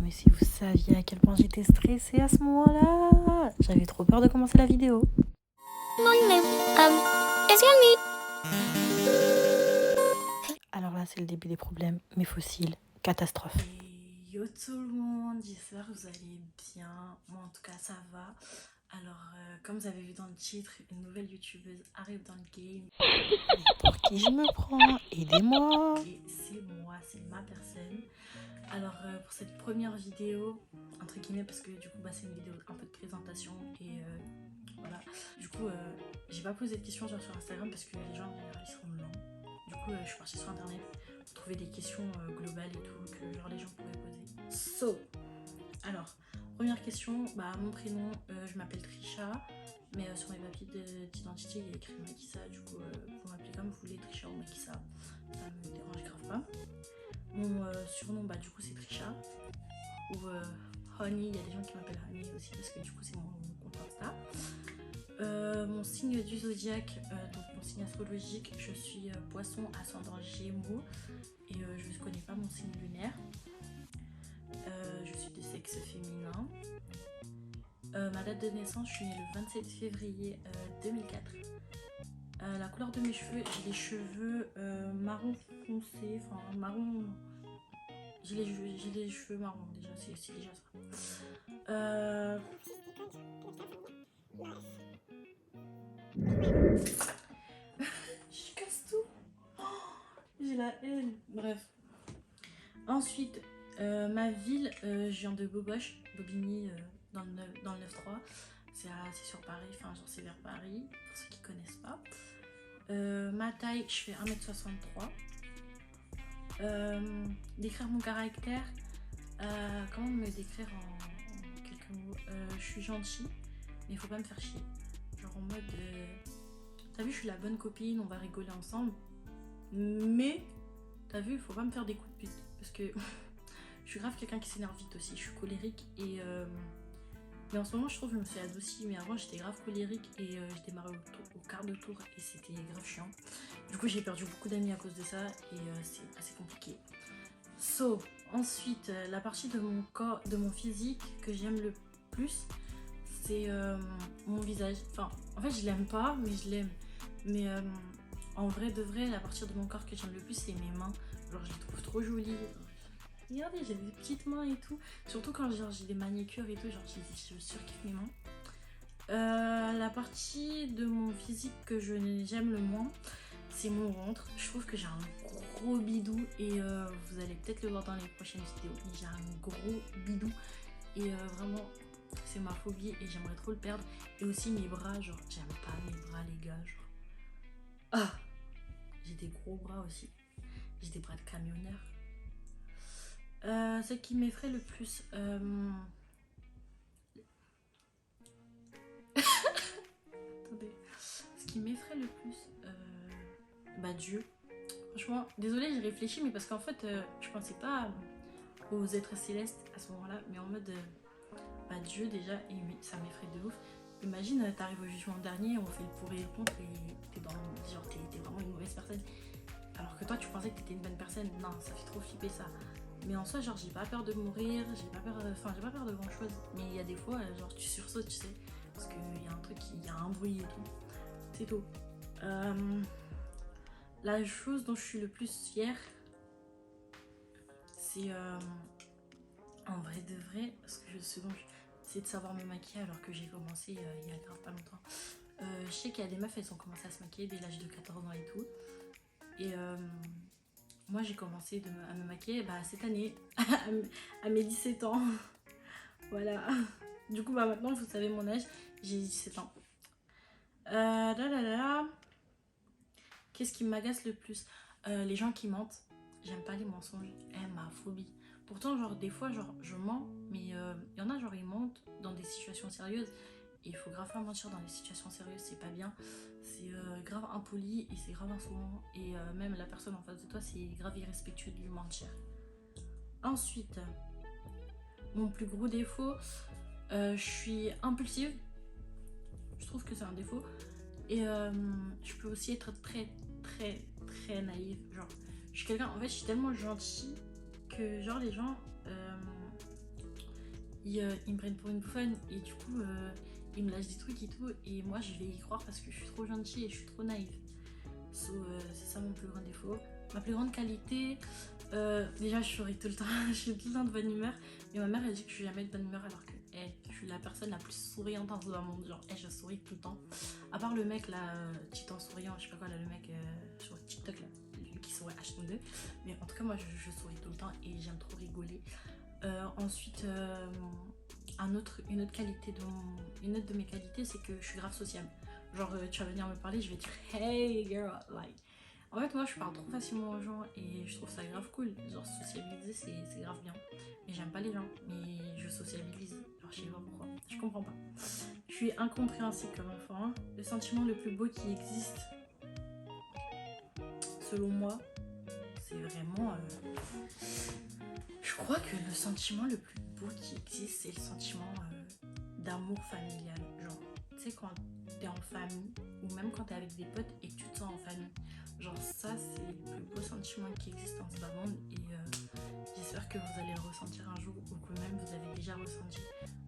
mais si vous saviez à quel point j'étais stressée à ce moment-là, j'avais trop peur de commencer la vidéo. Alors là, c'est le début des problèmes, mes fossiles, catastrophe. Et yo tout le monde, j'espère que vous allez bien. Moi en tout cas ça va. Alors comme vous avez vu dans le titre, une nouvelle youtubeuse arrive dans le game. Pour qui je me prends? Aidez-moi. Et c'est moi, c'est ma personne. Alors pour cette première vidéo, entre guillemets, parce que du coup c'est une vidéo un peu de présentation et voilà. Du coup j'ai pas posé de questions genre sur Instagram parce que les gens en général ils sont lents. Du coup je suis partie sur internet pour trouver des questions globales et tout que genre les gens pourraient poser. Alors première question, mon prénom, je m'appelle Trisha, mais sur mes papiers d'identité il y a écrit Makissa. Du coup vous m'appelez comme vous voulez, Trisha ou Makissa, ça me dérange grave pas. Mon surnom du coup c'est Trisha ou Honey, il y a des gens qui m'appellent Honey aussi parce que du coup c'est mon compte Insta. Mon signe du zodiaque, donc mon signe astrologique, je suis poisson ascendant Gémeaux et je ne connais pas mon signe lunaire. Je suis de sexe féminin. Ma date de naissance, je suis née le 27 février 2004. La couleur de mes cheveux, j'ai les cheveux marron foncé, enfin marron. J'ai les cheveux marrons déjà, c'est déjà ça. Je casse tout. J'ai la haine. Bref. Ensuite, ma ville, je viens de Boboche, Bobigny, dans le 9-3. C'est sur Paris, enfin genre c'est vers Paris, pour ceux qui connaissent pas. Ma taille, je fais 1m63. Décrire mon caractère, comment me décrire en quelques mots? Je suis gentille, mais il faut pas me faire chier. Genre en mode, t'as vu, je suis la bonne copine, on va rigoler ensemble. Mais, t'as vu, il faut pas me faire des coups de pute. Parce que je suis grave quelqu'un qui s'énerve vite aussi. Je suis colérique et... mais en ce moment, je trouve que je me suis adoucie. Mais avant, j'étais grave colérique et je démarrais au quart de tour et c'était grave chiant. Du coup, j'ai perdu beaucoup d'amis à cause de ça et c'est assez compliqué. Ensuite, la partie de mon corps, de mon physique que j'aime le plus, c'est mon visage. Enfin, en fait, je l'aime pas, mais je l'aime. Mais en vrai de vrai, la partie de mon corps que j'aime le plus, c'est mes mains. Genre, je les trouve trop jolies. Regardez, j'ai des petites mains et tout. Surtout quand j'ai des manicures et tout, genre, je surkiffe mes mains. La partie de mon physique que j'aime le moins, c'est mon ventre. Je trouve que j'ai un gros bidou et vous allez peut-être le voir dans les prochaines vidéos. J'ai un gros bidou et vraiment c'est ma phobie et j'aimerais trop le perdre. Et aussi mes bras, genre j'aime pas mes bras les gars, genre. Ah, j'ai des gros bras aussi. J'ai des bras de camionneur. Ce qui m'effraie le plus, attendez. Ce qui m'effraie le plus, Dieu. Franchement, désolée, j'ai réfléchi, mais parce qu'en fait, je pensais pas aux êtres célestes à ce moment-là, mais en mode, Dieu déjà, et ça m'effraie de ouf. Imagine, t'arrives au jugement dernier, on fait le pour et le contre, et t'es vraiment une mauvaise personne. Alors que toi, tu pensais que t'étais une bonne personne. Non, ça fait trop flipper ça. Mais en soi, genre, j'ai pas peur de mourir, j'ai pas peur de grand chose. Mais il y a des fois, genre, tu sursautes, tu sais, parce qu'il y a un truc, il y a un bruit et tout. C'est tout. La chose dont je suis le plus fière, c'est en vrai de vrai, parce que c'est de savoir me maquiller alors que j'ai commencé il y a grave pas longtemps. Je sais qu'il y a des meufs, elles ont commencé à se maquiller dès l'âge de 14 ans et tout. Et moi j'ai commencé à me maquiller cette année, à mes 17 ans. Voilà. Du coup maintenant vous savez mon âge, j'ai 17 ans. Qu'est-ce qui m'agace le plus? Les gens qui mentent. J'aime pas les mensonges. Ma phobie. Pourtant, genre, des fois, genre, je mens, mais il y en a, genre, ils mentent dans des situations sérieuses. Et il faut grave pas mentir dans les situations sérieuses, c'est pas bien. C'est grave impoli et c'est grave insolent. Et même la personne en face de toi, c'est grave irrespectueux de lui mentir. Ensuite, mon plus gros défaut, je suis impulsive. Je trouve que c'est un défaut. Et je peux aussi être très naïve. Genre, je suis quelqu'un, en fait, je suis tellement gentille que, genre, les gens, ils me prennent pour une bouffonne et du coup ils me lâchent des trucs et tout et moi je vais y croire parce que je suis trop gentille et je suis trop naïve. So, c'est ça mon plus grand défaut. Ma plus grande qualité, déjà je souris tout le temps, je suis tout le temps de bonne humeur. Mais ma mère elle dit que je suis jamais de bonne humeur alors que je suis la personne la plus souriante dans le monde. Genre je souris tout le temps. À part le mec là, titan souriant, je sais pas quoi là, le mec sur TikTok là, lui qui sourit H2. Mais en tout cas moi je souris tout le temps et j'aime trop rigoler. Ensuite, une autre qualité une autre de mes qualités, c'est que je suis grave sociable. Genre, tu vas venir me parler, je vais dire hey girl, like. En fait, moi je parle trop facilement aux gens et je trouve ça grave cool. Genre, sociabiliser c'est grave bien. Mais j'aime pas les gens, mais je sociabilise. Genre, je sais pas pourquoi, je comprends pas. Je suis incompréhensible comme enfant. Le sentiment le plus beau qui existe, selon moi, c'est vraiment. Je crois que le sentiment le plus beau qui existe, c'est le sentiment d'amour familial. Genre, tu sais, quand t'es en famille, ou même quand t'es avec des potes et que tu te sens en famille. Genre, ça, c'est le plus beau sentiment qui existe dans ce bas monde. Et j'espère que vous allez le ressentir un jour, ou que même vous avez déjà ressenti.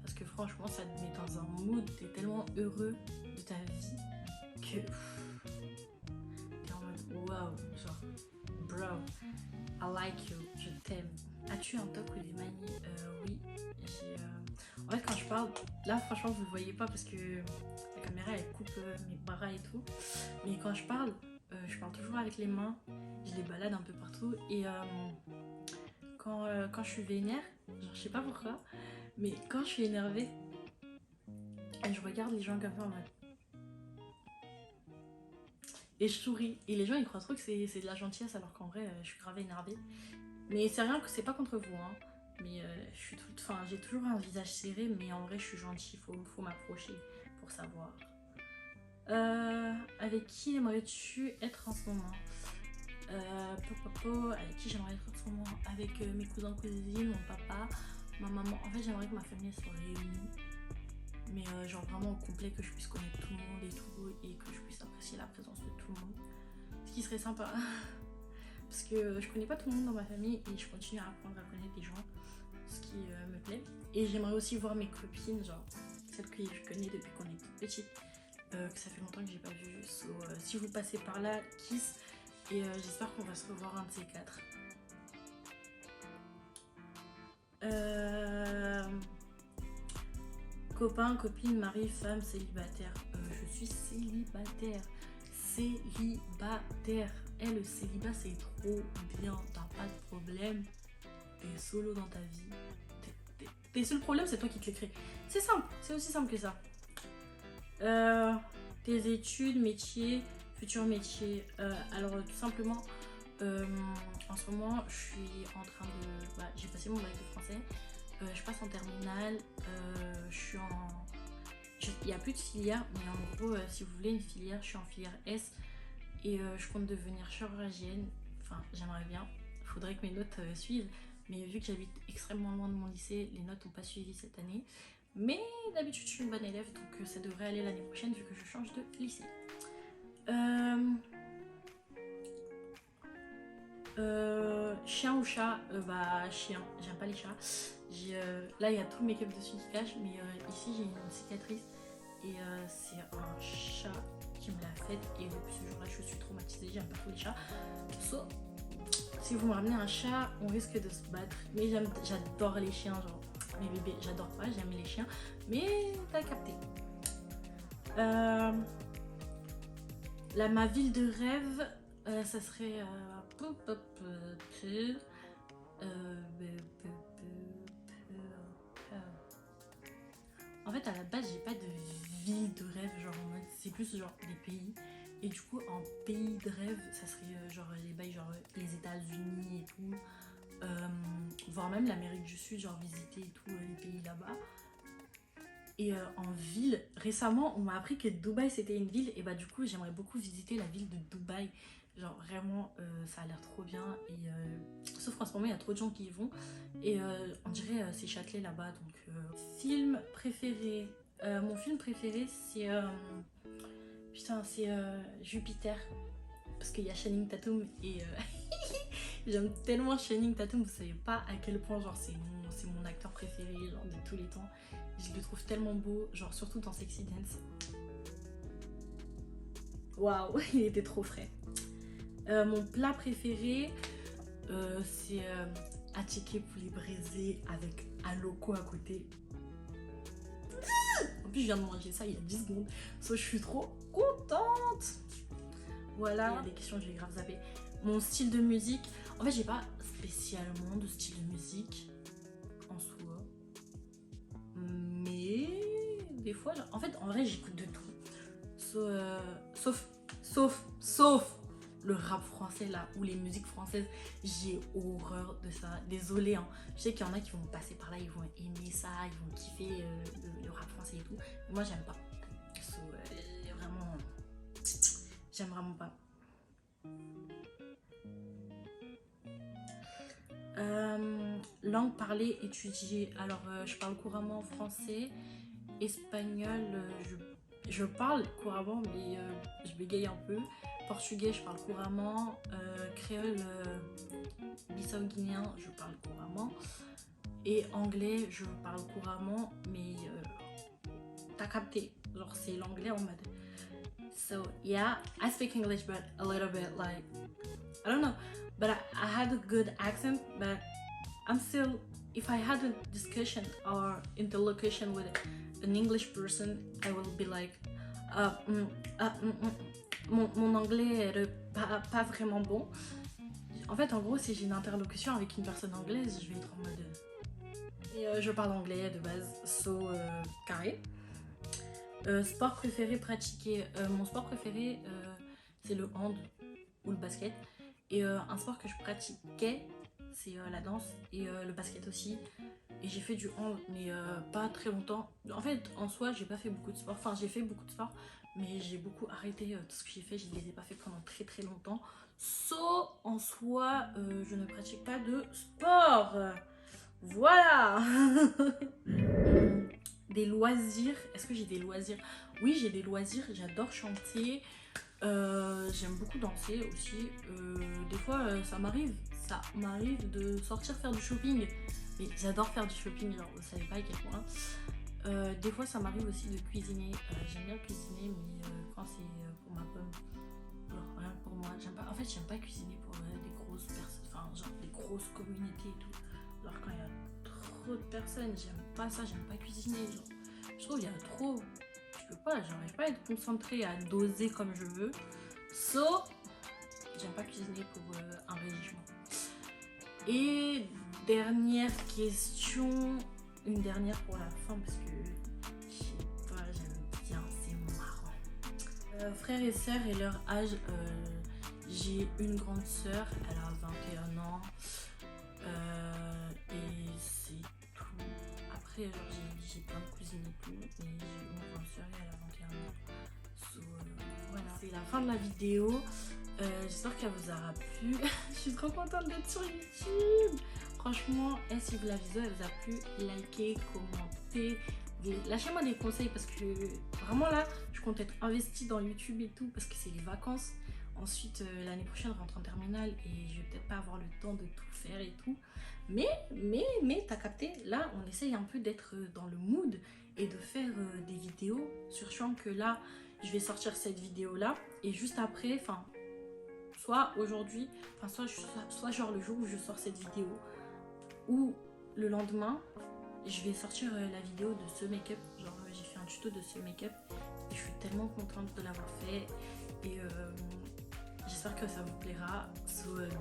Parce que franchement, ça te met dans un mood, t'es tellement heureux de ta vie que t'es en mode waouh, genre, bro, I like you, je t'aime. As-tu un toc ou des manies? Oui, j'ai. En fait, quand je parle, là, franchement, vous ne le voyez pas parce que la caméra elle coupe mes bras et tout. Mais quand je parle toujours avec les mains, je les balade un peu partout. Et quand je suis vénère, genre, je sais pas pourquoi, mais quand je suis énervée, je regarde les gens comme ça en mode. Et je souris. Et les gens ils croient trop que c'est de la gentillesse alors qu'en vrai, je suis grave énervée. Mais c'est rien que c'est pas contre vous, hein. Mais j'ai toujours un visage serré, mais en vrai je suis gentille, faut m'approcher pour savoir. Avec qui aimerais-tu être en ce moment? Avec qui j'aimerais être en ce moment? Avec mes cousins, cousines, mon papa, ma maman. En fait j'aimerais que ma famille soit réunie. Mais genre vraiment au complet, que je puisse connaître tout le monde et tout, et que je puisse apprécier la présence de tout le monde. Ce qui serait sympa. Parce que je connais pas tout le monde dans ma famille et je continue à apprendre à connaître des gens, ce qui me plaît. Et j'aimerais aussi voir mes copines, genre celles que je connais depuis qu'on est toute petite, que ça fait longtemps que j'ai pas vu. So, si vous passez par là, kiss. Et j'espère qu'on va se revoir un de ces quatre. Copain, copine, mari, femme, célibataire. Je suis célibataire. Célibataire. Le célibat c'est trop bien, t'as pas de problème, t'es solo dans ta vie. Tes seuls problèmes c'est toi qui te les crées. C'est simple, c'est aussi simple que ça. Tes études, métier, futur métier. Alors tout simplement, en ce moment je suis en train de. J'ai passé mon bac de français, je passe en terminale, je suis en. Il n'y a plus de filière, mais en gros, si vous voulez une filière, je suis en filière S. Et je compte devenir chirurgienne. Enfin, j'aimerais bien. Il faudrait que mes notes suivent. Mais vu que j'habite extrêmement loin de mon lycée, les notes n'ont pas suivi cette année. Mais d'habitude, je suis une bonne élève, donc ça devrait aller l'année prochaine vu que je change de lycée. Chien ou chat? Chien. J'aime pas les chats. Là, il y a tout le make-up dessus qui cache, mais ici, j'ai une cicatrice. Et c'est un chat qui me l'a faite et depuis ce jour-là je suis traumatisée, j'aime pas trop les chats. So, si vous me ramenez un chat, on risque de se battre. Mais j'adore les chiens, genre mes bébés, j'adore pas, j'aime les chiens. Mais t'as capté. Ma ville de rêve, ça serait en fait, à la base, j'ai pas de ville de rêve, genre en mode, c'est plus genre des pays. Et du coup, en pays de rêve, ça serait genre les bails, genre les États-Unis et tout, voire même l'Amérique du Sud, genre visiter et tout, les pays là-bas. Et en ville, récemment, on m'a appris que Dubaï c'était une ville, et bah du coup, j'aimerais beaucoup visiter la ville de Dubaï. Genre vraiment, ça a l'air trop bien. Et sauf qu'en ce moment, il y a trop de gens qui y vont. Et on dirait c'est Châtelet là-bas. Donc, film préféré. Mon film préféré, c'est. Putain, c'est Jupiter. Parce qu'il y a Channing Tatum et J'aime tellement Channing Tatum, vous savez pas à quel point genre c'est mon acteur préféré genre, de tous les temps. Je le trouve tellement beau, genre surtout dans Sexy Dance. Waouh, il était trop frais. Mon plat préféré, c'est attiqué poulet braisé avec aloco à côté. En plus, je viens de manger ça il y a 10 secondes. So, je suis trop contente. Voilà. Il y a des questions, je vais grave zapper. Mon style de musique. En fait, j'ai pas spécialement de style de musique en soi. Mais des fois, en fait, en vrai, j'écoute de tout. Sauf le rap français là, ou les musiques françaises, j'ai horreur de ça. Désolée, hein. Je sais qu'il y en a qui vont passer par là, ils vont aimer ça, ils vont kiffer le rap français et tout. Mais moi, j'aime pas. Vraiment, j'aime vraiment pas. Langue parlée, étudiée. Alors, je parle couramment français, espagnol, je parle couramment, mais je bégaye un peu. Portugais, je parle couramment. Créole, bissau-guinéen, je parle couramment. Et anglais, je parle couramment, mais t'as capté. Genre, c'est l'anglais en mode. So, yeah, I speak English, but a little bit like, I don't know. But I had a good accent, but I'm still, if I had a discussion or interlocution with an English person, I will be like, mon anglais est pas vraiment bon. En fait, en gros, si j'ai une interlocution avec une personne anglaise, je vais être en mode... Et je parle anglais de base, so carré. Sport préféré pratiqué. Mon sport préféré, c'est le hand ou le basket. Et un sport que je pratiquais, c'est la danse et le basket aussi. Et j'ai fait du hand, mais pas très longtemps. En fait, en soi, j'ai pas fait beaucoup de sport. Enfin, j'ai fait beaucoup de sport, mais j'ai beaucoup arrêté tout ce que j'ai fait. Je ne les ai pas fait pendant très longtemps. En soi, je ne pratique pas de sport. Voilà. Des loisirs. Est-ce que j'ai des loisirs? Oui, j'ai des loisirs. J'adore chanter. J'aime beaucoup danser aussi. Des fois, ça m'arrive de sortir faire du shopping. Mais j'adore faire du shopping, genre, vous savez pas à quel point. Des fois, ça m'arrive aussi de cuisiner. J'aime bien cuisiner, mais quand c'est pour ma pomme, genre rien que pour moi. J'aime pas. En fait, j'aime pas cuisiner pour des grosses personnes, enfin, genre des grosses communautés et tout. Genre quand il y a trop de personnes, j'aime pas ça. J'aime pas cuisiner. Genre, je trouve qu'il y a trop. Je peux pas. J'arrive pas à être concentrée, à doser comme je veux. J'aime pas cuisiner pour un régime. Et dernière question, une dernière pour la fin parce que je sais pas, j'aime bien, c'est marrant. Frères et sœurs et leur âge, j'ai une grande sœur, elle a 21 ans et c'est tout. Après, genre, j'ai plein de cousines et tout, mais j'ai une grande sœur et elle a 21 ans. Voilà, c'est la fin de la vidéo. J'espère qu'elle vous aura plu. Je suis trop contente d'être sur YouTube. Franchement, si la vidéo elle vous a plu, likez, commentez, lâchez-moi des conseils parce que vraiment là, je compte être investie dans YouTube et tout parce que c'est les vacances. Ensuite, l'année prochaine, je rentre en terminale et je vais peut-être pas avoir le temps de tout faire et tout. Mais t'as capté, là, on essaye un peu d'être dans le mood et de faire des vidéos. Sachant que là, je vais sortir cette vidéo là et juste après, enfin, soit aujourd'hui, enfin soit genre le jour où je sors cette vidéo ou le lendemain, je vais sortir la vidéo de ce make-up. Genre j'ai fait un tuto de ce make-up et je suis tellement contente de l'avoir fait et j'espère que ça vous plaira.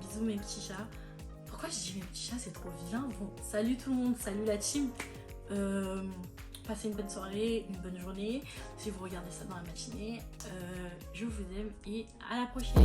Bisous mes petits chats. Pourquoi je dis mes petits chats, c'est trop vilain. Bon, salut tout le monde, salut la team. Passez une bonne soirée, une bonne journée. Si vous regardez ça dans la matinée, je vous aime et à la prochaine.